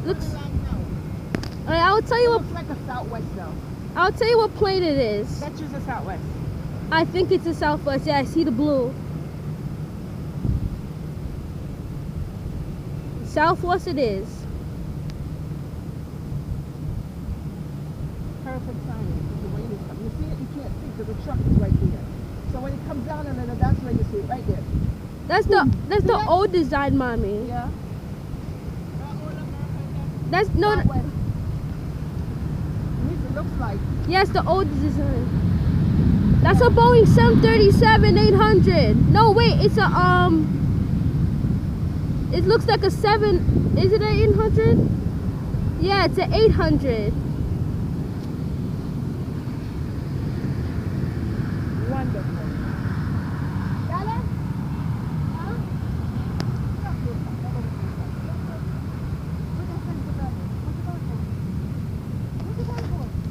Looks. Now. Alright, I'll tell It you what. looks like a Southwest though. I'll tell you what plane it is. That's just a Southwest. I think it's a Southwest. Yeah, I see the blue. Southwest it is. Perfect timing. The way it is coming. You see it? You can't see because the truck is right there. So when it comes down, and then that's where you see it, right there. That's the old design, mommy. Yeah. That's no. Southwest. At least it looks like. Yes, the old design. That's a Boeing 737-800. No, wait, it's a It looks like a 7. Is it an 800? Yeah, it's an 800.